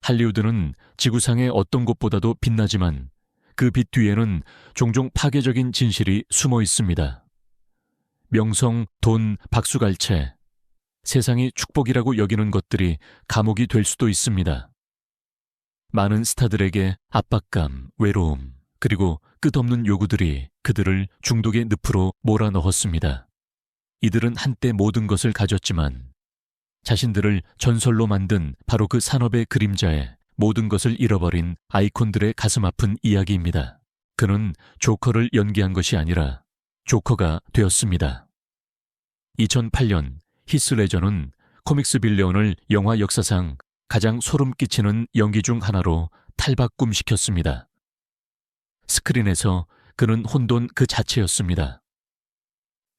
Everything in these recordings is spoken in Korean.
할리우드는 지구상의 어떤 곳보다도 빛나지만 그 빛 뒤에는 종종 파괴적인 진실이 숨어 있습니다. 명성, 돈, 박수갈채, 세상이 축복이라고 여기는 것들이 감옥이 될 수도 있습니다. 많은 스타들에게 압박감, 외로움, 그리고 끝없는 요구들이 그들을 중독의 늪으로 몰아넣었습니다. 이들은 한때 모든 것을 가졌지만 자신들을 전설로 만든 바로 그 산업의 그림자에 모든 것을 잃어버린 아이콘들의 가슴 아픈 이야기입니다. 그는 조커를 연기한 것이 아니라 조커가 되었습니다. 2008년 히스 레저는 코믹스 빌리언을 영화 역사상 가장 소름 끼치는 연기 중 하나로 탈바꿈시켰습니다. 스크린에서 그는 혼돈 그 자체였습니다.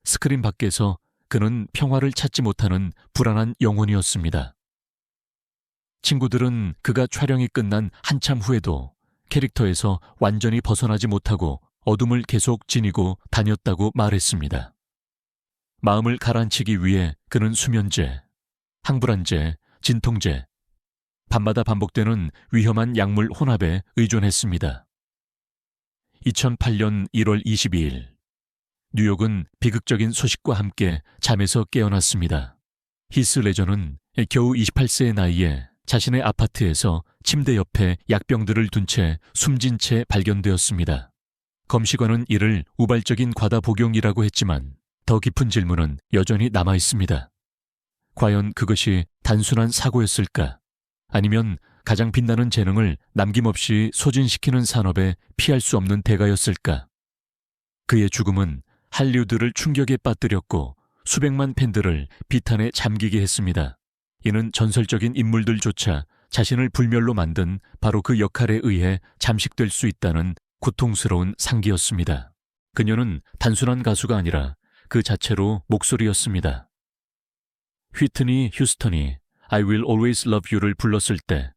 스크린 밖에서 그는 평화를 찾지 못하는 불안한 영혼이었습니다. 친구들은 그가 촬영이 끝난 한참 후에도 캐릭터에서 완전히 벗어나지 못하고 어둠을 계속 지니고 다녔다고 말했습니다. 마음을 가라앉히기 위해 그는 수면제, 항불안제, 진통제, 밤마다 반복되는 위험한 약물 혼합에 의존했습니다. 2008년 1월 22일 뉴욕은 비극적인 소식과 함께 잠에서 깨어났습니다. 히스 레저는 겨우 28세의 나이에 자신의 아파트에서 침대 옆에 약병들을 둔 채 숨진 채 발견되었습니다. 검시관은 이를 우발적인 과다 복용이라고 했지만 더 깊은 질문은 여전히 남아 있습니다. 과연 그것이 단순한 사고였을까? 아니면 가장 빛나는 재능을 남김없이 소진시키는 산업에 피할 수 없는 대가였을까? 그의 죽음은 할리우드를 충격에 빠뜨렸고 수백만 팬들을 비탄에 잠기게 했습니다. 이는 전설적인 인물들조차 자신을 불멸로 만든 바로 그 역할에 의해 잠식될 수 있다는 고통스러운 상기였습니다. 그녀는 단순한 가수가 아니라 그 자체로 목소리였습니다. 휘트니 휴스턴이 I Will Always Love You를 불렀을 때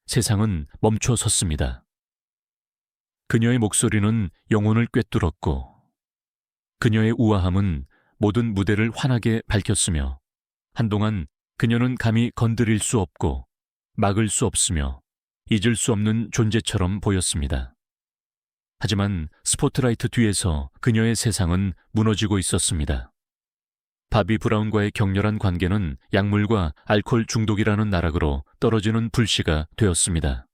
세상은 멈춰 섰습니다. 그녀의 목소리는 영혼을 꿰뚫었고 그녀의 우아함은 모든 무대를 환하게 밝혔으며 한동안 그녀는 감히 건드릴 수 없고 막을 수 없으며 잊을 수 없는 존재처럼 보였습니다. 하지만 스포트라이트 뒤에서 그녀의 세상은 무너지고 있었습니다. 바비 브라운과의 격렬한 관계는 약물과 알코올 중독이라는 나락으로 떨어지는 불씨가 되었습니다.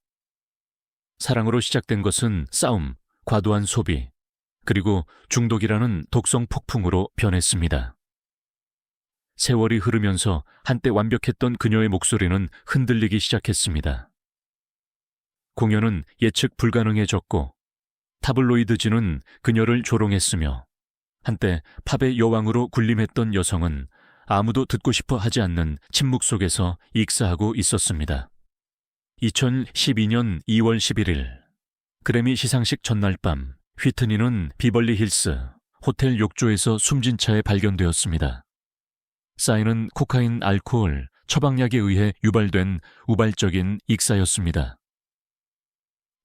사랑으로 시작된 것은 싸움, 과도한 소비, 그리고 중독이라는 독성 폭풍으로 변했습니다. 세월이 흐르면서 한때 완벽했던 그녀의 목소리는 흔들리기 시작했습니다. 공연은 예측 불가능해졌고 타블로이드지는 그녀를 조롱했으며 한때 팝의 여왕으로 군림했던 여성은 아무도 듣고 싶어 하지 않는 침묵 속에서 익사하고 있었습니다. 2012년 2월 11일 그래미 시상식 전날 밤 휘트니는 비벌리 힐스 호텔 욕조에서 숨진 채 발견되었습니다. 쌓이는 코카인, 알코올, 처방약에 의해 유발된 우발적인 익사였습니다.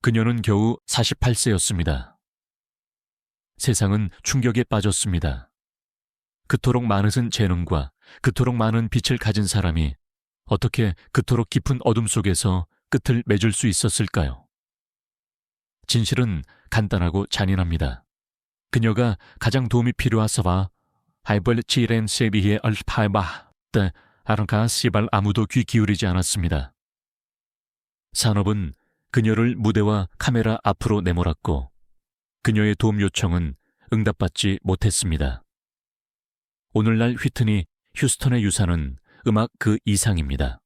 그녀는 겨우 48세였습니다. 세상은 충격에 빠졌습니다. 그토록 많은 재능과 그토록 많은 빛을 가진 사람이 어떻게 그토록 깊은 어둠 속에서 끝을 맺을 수 있었을까요? 진실은 간단하고 잔인합니다. 그녀가 가장 도움이 필요하서봐 하이벌 치렌 세비히의 얼파이바 때 아랑카 시발 아무도 귀 기울이지 않았습니다. 산업은 그녀를 무대와 카메라 앞으로 내몰았고 그녀의 도움 요청은 응답받지 못했습니다. 오늘날 휘트니 휴스턴의 유산은 음악 그 이상입니다.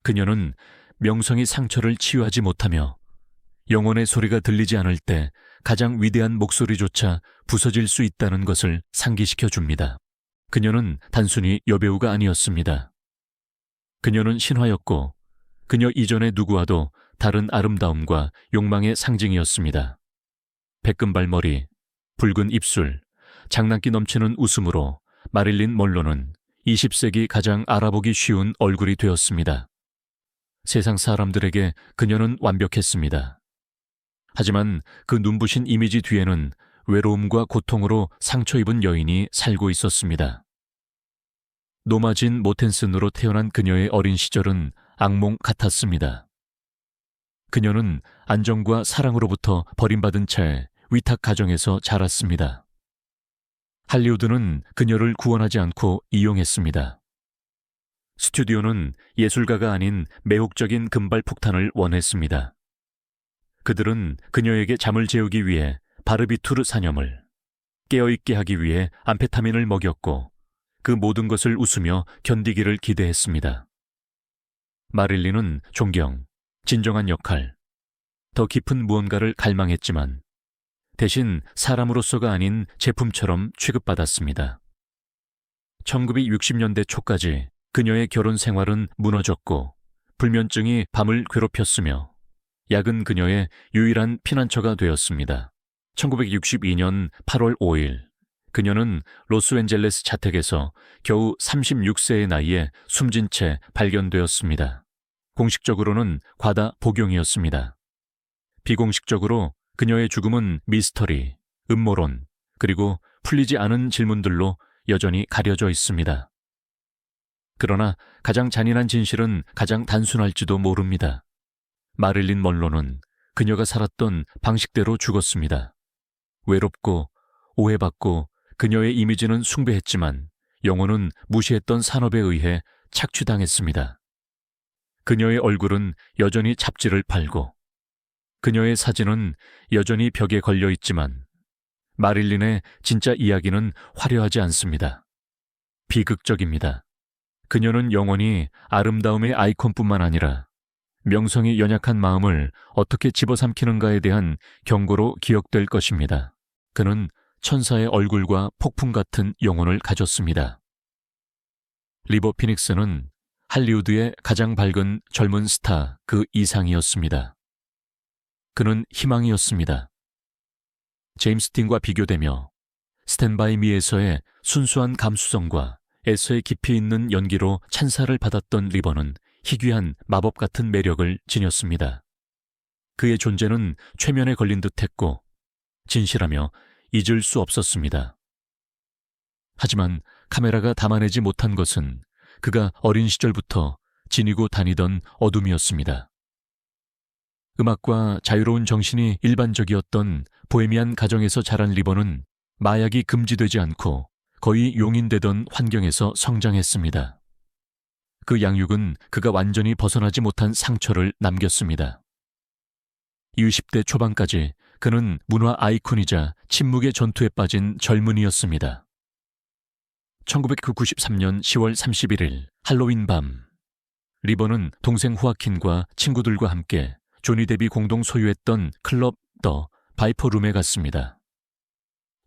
그녀는 명성이 상처를 치유하지 못하며 영혼의 소리가 들리지 않을 때 가장 위대한 목소리조차 부서질 수 있다는 것을 상기시켜 줍니다. 그녀는 단순히 여배우가 아니었습니다. 그녀는 신화였고 그녀 이전의 누구와도 다른 아름다움과 욕망의 상징이었습니다. 백금발머리, 붉은 입술, 장난기 넘치는 웃음으로 마릴린 먼로는 20세기 가장 알아보기 쉬운 얼굴이 되었습니다. 세상 사람들에게 그녀는 완벽했습니다. 하지만 그 눈부신 이미지 뒤에는 외로움과 고통으로 상처 입은 여인이 살고 있었습니다. 노마진 모텐슨으로 태어난 그녀의 어린 시절은 악몽 같았습니다. 그녀는 안정과 사랑으로부터 버림받은 채 위탁 가정에서 자랐습니다. 할리우드는 그녀를 구원하지 않고 이용했습니다. 스튜디오는 예술가가 아닌 매혹적인 금발 폭탄을 원했습니다. 그들은 그녀에게 잠을 재우기 위해 바르비투르 사념을, 깨어있게 하기 위해 암페타민을 먹였고 그 모든 것을 웃으며 견디기를 기대했습니다. 마릴린은 존경, 진정한 역할, 더 깊은 무언가를 갈망했지만 대신 사람으로서가 아닌 제품처럼 취급받았습니다. 1960년대 초까지 그녀의 결혼 생활은 무너졌고 불면증이 밤을 괴롭혔으며 약은 그녀의 유일한 피난처가 되었습니다. 1962년 8월 5일 그녀는 로스앤젤레스 자택에서 겨우 36세의 나이에 숨진 채 발견되었습니다. 공식적으로는 과다 복용이었습니다. 비공식적으로 그녀의 죽음은 미스터리, 음모론, 그리고 풀리지 않은 질문들로 여전히 가려져 있습니다. 그러나 가장 잔인한 진실은 가장 단순할지도 모릅니다. 마릴린 먼로는 그녀가 살았던 방식대로 죽었습니다. 외롭고 오해받고 그녀의 이미지는 숭배했지만 영혼은 무시했던 산업에 의해 착취당했습니다. 그녀의 얼굴은 여전히 잡지를 팔고 그녀의 사진은 여전히 벽에 걸려 있지만 마릴린의 진짜 이야기는 화려하지 않습니다. 비극적입니다. 그녀는 영원히 아름다움의 아이콘뿐만 아니라 명성이 연약한 마음을 어떻게 집어삼키는가에 대한 경고로 기억될 것입니다. 그는 천사의 얼굴과 폭풍 같은 영혼을 가졌습니다. 리버 피닉스는 할리우드의 가장 밝은 젊은 스타 그 이상이었습니다. 그는 희망이었습니다. 제임스 딘과 비교되며 스탠바이 미에서의 순수한 감수성과 에서의 깊이 있는 연기로 찬사를 받았던 리버는 희귀한 마법 같은 매력을 지녔습니다. 그의 존재는 최면에 걸린 듯했고 진실하며 잊을 수 없었습니다. 하지만 카메라가 담아내지 못한 것은 그가 어린 시절부터 지니고 다니던 어둠이었습니다. 음악과 자유로운 정신이 일반적이었던 보헤미안 가정에서 자란 리버는 마약이 금지되지 않고 거의 용인되던 환경에서 성장했습니다. 그 양육은 그가 완전히 벗어나지 못한 상처를 남겼습니다. 20대 초반까지 그는 문화 아이콘이자 침묵의 전투에 빠진 젊은이였습니다. 1993년 10월 31일 할로윈 밤, 리버는 동생 후아킨과 친구들과 함께 조니 뎁이 공동 소유했던 클럽 더 바이퍼 룸에 갔습니다.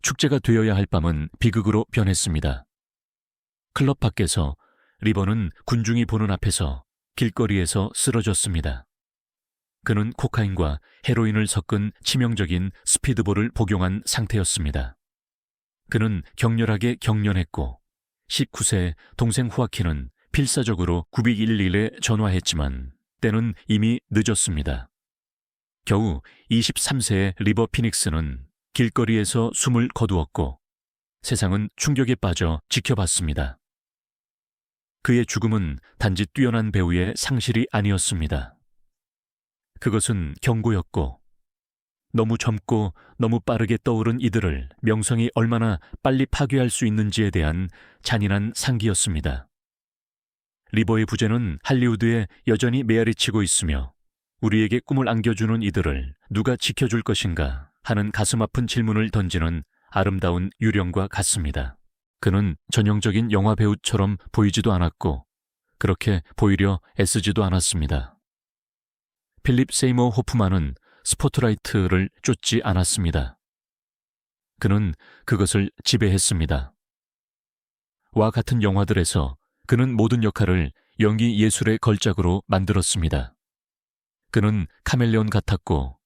축제가 되어야 할 밤은 비극으로 변했습니다. 클럽 밖에서 리버는 군중이 보는 앞에서 길거리에서 쓰러졌습니다. 그는 코카인과 헤로인을 섞은 치명적인 스피드볼을 복용한 상태였습니다. 그는 격렬하게 경련했고 19세 동생 후아킨은 필사적으로 9211에 전화했지만 때는 이미 늦었습니다. 겨우 23세의 리버 피닉스는 길거리에서 숨을 거두었고 세상은 충격에 빠져 지켜봤습니다. 그의 죽음은 단지 뛰어난 배우의 상실이 아니었습니다. 그것은 경고였고 너무 젊고 너무 빠르게 떠오른 이들을 명성이 얼마나 빨리 파괴할 수 있는지에 대한 잔인한 상기였습니다. 리버의 부재는 할리우드에 여전히 메아리치고 있으며 우리에게 꿈을 안겨주는 이들을 누가 지켜줄 것인가 하는 가슴 아픈 질문을 던지는 아름다운 유령과 같습니다. 그는 전형적인 영화 배우처럼 보이지도 않았고 그렇게 보이려 애쓰지도 않았습니다. 필립 세이머 호프만은 스포트라이트를 쫓지 않았습니다. 그는 그것을 지배했습니다. 와 같은 영화들에서 그는 모든 역할을 연기 예술의 걸작으로 만들었습니다. 그는 카멜레온 같았고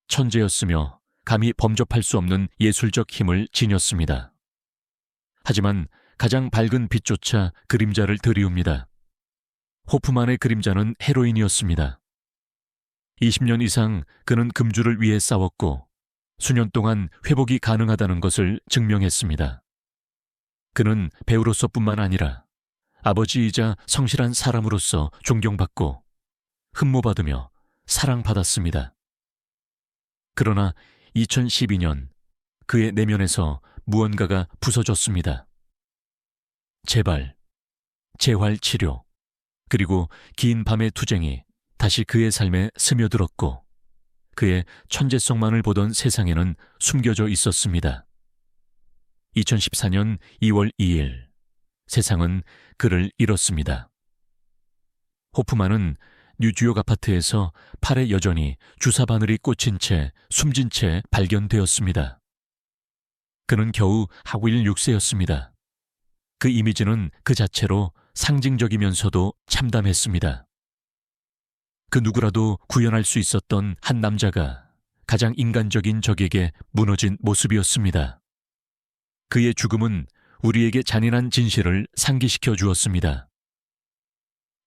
천재였으며 감히 범접할 수 없는 예술적 힘을 지녔습니다. 하지만 가장 밝은 빛조차 그림자를 드리웁니다. 호프만의 그림자는 헤로인이었습니다. 20년 이상 그는 금주를 위해 싸웠고 수년 동안 회복이 가능하다는 것을 증명했습니다. 그는 배우로서뿐만 아니라 아버지이자 성실한 사람으로서 존경받고 흠모받으며 사랑받았습니다. 그러나 2012년 그의 내면에서 무언가가 부서졌습니다. 재발, 재활치료, 그리고 긴 밤의 투쟁이 다시 그의 삶에 스며들었고 그의 천재성만을 보던 세상에는 숨겨져 있었습니다. 2014년 2월 2일 세상은 그를 잃었습니다. 호프만은 뉴욕 아파트에서 팔에 여전히 주사 바늘이 꽂힌 채 숨진 채 발견되었습니다. 그는 겨우 하윌 6세였습니다. 그 이미지는 그 자체로 상징적이면서도 참담했습니다. 그 누구라도 구현할 수 있었던 한 남자가 가장 인간적인 적에게 무너진 모습이었습니다. 그의 죽음은 우리에게 잔인한 진실을 상기시켜 주었습니다.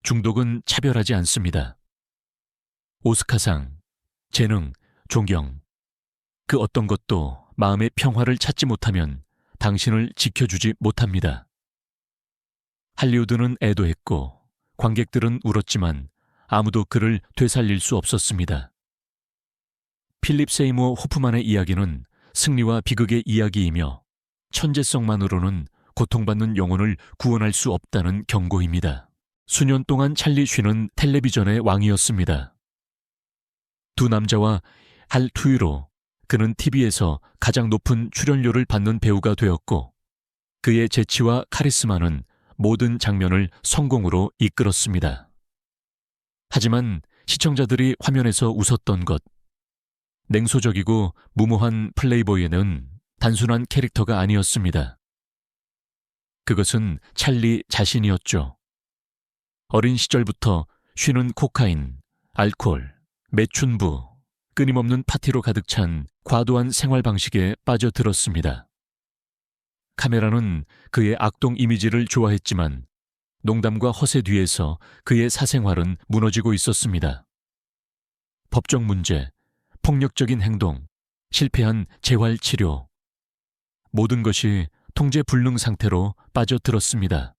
중독은 차별하지 않습니다. 오스카상, 재능, 존경, 그 어떤 것도 마음의 평화를 찾지 못하면 당신을 지켜주지 못합니다. 할리우드는 애도했고 관객들은 울었지만 아무도 그를 되살릴 수 없었습니다. 필립 세이머 호프만의 이야기는 승리와 비극의 이야기이며 천재성만으로는 고통받는 영혼을 구원할 수 없다는 경고입니다. 수년 동안 찰리 쉰은 텔레비전의 왕이었습니다. 두 남자와 할 투유로 그는 TV에서 가장 높은 출연료를 받는 배우가 되었고 그의 재치와 카리스마는 모든 장면을 성공으로 이끌었습니다. 하지만 시청자들이 화면에서 웃었던 것, 냉소적이고 무모한 플레이보이는 단순한 캐릭터가 아니었습니다. 그것은 찰리 자신이었죠. 어린 시절부터 쉰은 코카인, 알코올, 매춘부, 끊임없는 파티로 가득 찬 과도한 생활 방식에 빠져들었습니다. 카메라는 그의 악동 이미지를 좋아했지만 농담과 허세 뒤에서 그의 사생활은 무너지고 있었습니다. 법적 문제, 폭력적인 행동, 실패한 재활치료, 모든 것이 통제 불능 상태로 빠져들었습니다.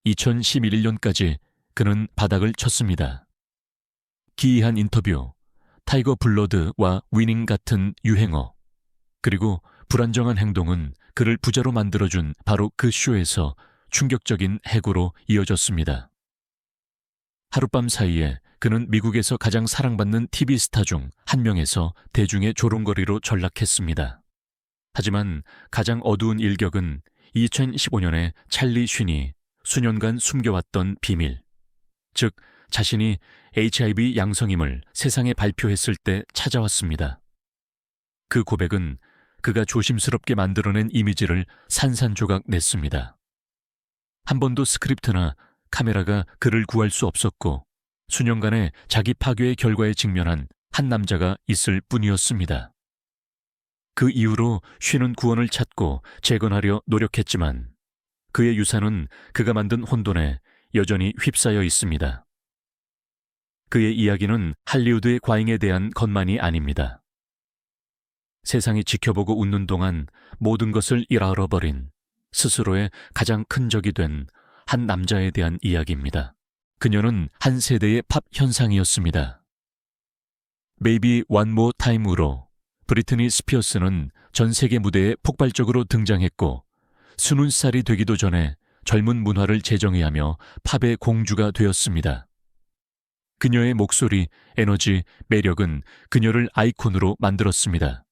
2011년까지 그는 바닥을 쳤습니다. 기이한 인터뷰, 타이거 블러드와 위닝 같은 유행어, 그리고 불안정한 행동은 그를 부자로 만들어준 바로 그 쇼에서 충격적인 해고로 이어졌습니다. 하룻밤 사이에 그는 미국에서 가장 사랑받는 TV 스타 중 한 명에서 대중의 조롱거리로 전락했습니다. 하지만 가장 어두운 일격은 2015년에 찰리 쉰이 수년간 숨겨왔던 비밀, 즉 자신이 HIV 양성임을 세상에 발표했을 때 찾아왔습니다. 그 고백은 그가 조심스럽게 만들어낸 이미지를 산산조각 냈습니다. 한 번도 스크립트나 카메라가 그를 구할 수 없었고 수년간의 자기 파괴의 결과에 직면한 한 남자가 있을 뿐이었습니다. 그 이후로 쉰은 구원을 찾고 재건하려 노력했지만 그의 유산은 그가 만든 혼돈에 여전히 휩싸여 있습니다. 그의 이야기는 할리우드의 과잉에 대한 것만이 아닙니다. 세상이 지켜보고 웃는 동안 모든 것을 잃어버린 스스로의 가장 큰 적이 된 한 남자에 대한 이야기입니다. 그녀는 한 세대의 팝 현상이었습니다. Maybe One More Time으로 브리트니 스피어스는 전 세계 무대에 폭발적으로 등장했고 스눈살이 되기도 전에 젊은 문화를 재정의하며 팝의 공주가 되었습니다. 그녀의 목소리, 에너지, 매력은 그녀를 아이콘으로 만들었습니다.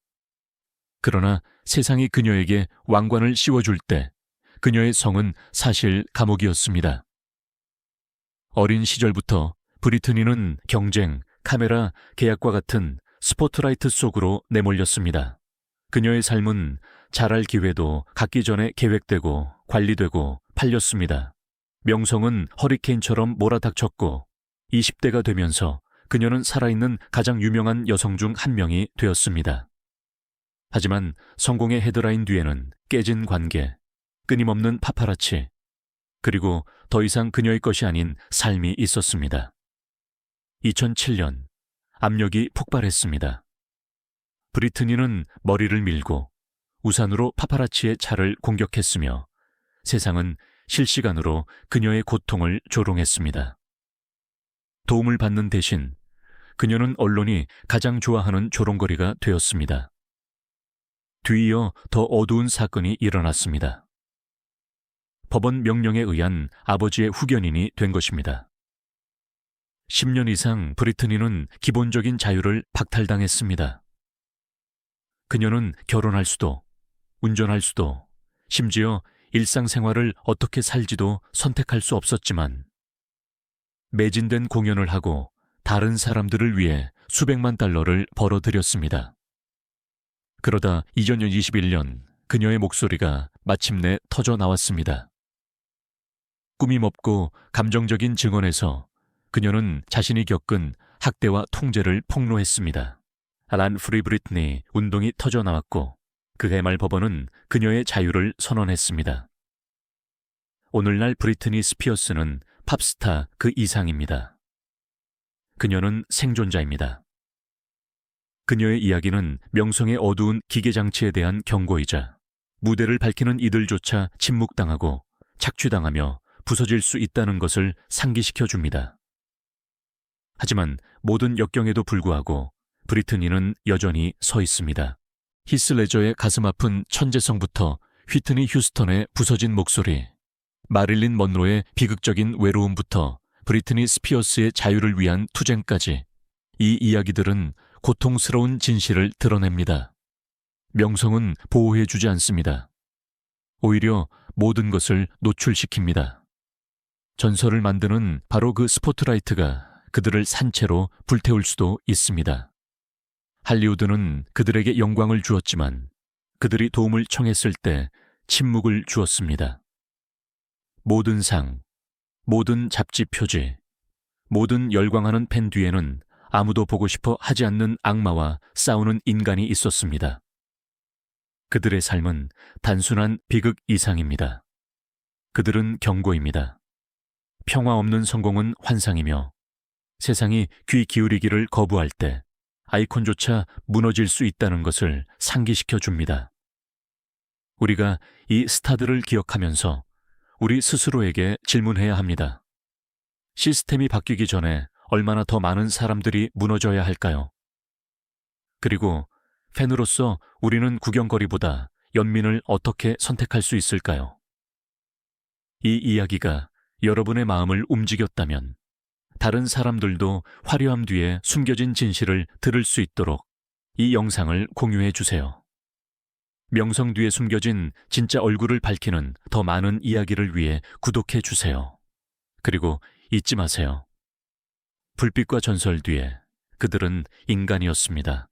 그러나 세상이 그녀에게 왕관을 씌워줄 때 그녀의 성은 사실 감옥이었습니다. 어린 시절부터 브리트니는 경쟁, 카메라, 계약과 같은 스포트라이트 속으로 내몰렸습니다. 그녀의 삶은 잘할 기회도 갖기 전에 계획되고 관리되고 팔렸습니다. 명성은 허리케인처럼 몰아닥쳤고 20대가 되면서 그녀는 살아있는 가장 유명한 여성 중 한 명이 되었습니다. 하지만 성공의 헤드라인 뒤에는 깨진 관계, 끊임없는 파파라치, 그리고 더 이상 그녀의 것이 아닌 삶이 있었습니다. 2007년, 압력이 폭발했습니다. 브리트니는 머리를 밀고 우산으로 파파라치의 차를 공격했으며 세상은 실시간으로 그녀의 고통을 조롱했습니다. 도움을 받는 대신 그녀는 언론이 가장 좋아하는 조롱거리가 되었습니다. 뒤이어 더 어두운 사건이 일어났습니다. 법원 명령에 의한 아버지의 후견인이 된 것입니다. 10년 이상 브리트니는 기본적인 자유를 박탈당했습니다. 그녀는 결혼할 수도, 운전할 수도, 심지어 일상생활을 어떻게 살지도 선택할 수 없었지만 매진된 공연을 하고 다른 사람들을 위해 수백만 달러를 벌어들였습니다. 그러다 2021년 그녀의 목소리가 마침내 터져 나왔습니다. 꾸밈 없고 감정적인 증언에서 그녀는 자신이 겪은 학대와 통제를 폭로했습니다. 란 프리 브리트니 운동이 터져 나왔고 그 해말 법원은 그녀의 자유를 선언했습니다. 오늘날 브리트니 스피어스는 팝스타 그 이상입니다. 그녀는 생존자입니다. 그녀의 이야기는 명성의 어두운 기계장치에 대한 경고이자 무대를 밝히는 이들조차 침묵당하고 착취당하며 부서질 수 있다는 것을 상기시켜 줍니다. 하지만 모든 역경에도 불구하고 브리트니는 여전히 서 있습니다. 히스 레저의 가슴 아픈 천재성부터 휘트니 휴스턴의 부서진 목소리, 마릴린 먼로의 비극적인 외로움부터 브리트니 스피어스의 자유를 위한 투쟁까지 이 이야기들은 고통스러운 진실을 드러냅니다. 명성은 보호해주지 않습니다. 오히려 모든 것을 노출시킵니다. 전설을 만드는 바로 그 스포트라이트가 그들을 산채로 불태울 수도 있습니다. 할리우드는 그들에게 영광을 주었지만 그들이 도움을 청했을 때 침묵을 주었습니다. 모든 상, 모든 잡지 표지, 모든 열광하는 팬 뒤에는 아무도 보고 싶어 하지 않는 악마와 싸우는 인간이 있었습니다. 그들의 삶은 단순한 비극 이상입니다. 그들은 경고입니다. 평화 없는 성공은 환상이며 세상이 귀 기울이기를 거부할 때 아이콘조차 무너질 수 있다는 것을 상기시켜 줍니다. 우리가 이 스타들을 기억하면서 우리 스스로에게 질문해야 합니다. 시스템이 바뀌기 전에 얼마나 더 많은 사람들이 무너져야 할까요? 그리고 팬으로서 우리는 구경거리보다 연민을 어떻게 선택할 수 있을까요? 이 이야기가 여러분의 마음을 움직였다면 다른 사람들도 화려함 뒤에 숨겨진 진실을 들을 수 있도록 이 영상을 공유해 주세요. 명성 뒤에 숨겨진 진짜 얼굴을 밝히는 더 많은 이야기를 위해 구독해 주세요. 그리고 잊지 마세요. 불빛과 전설 뒤에 그들은 인간이었습니다.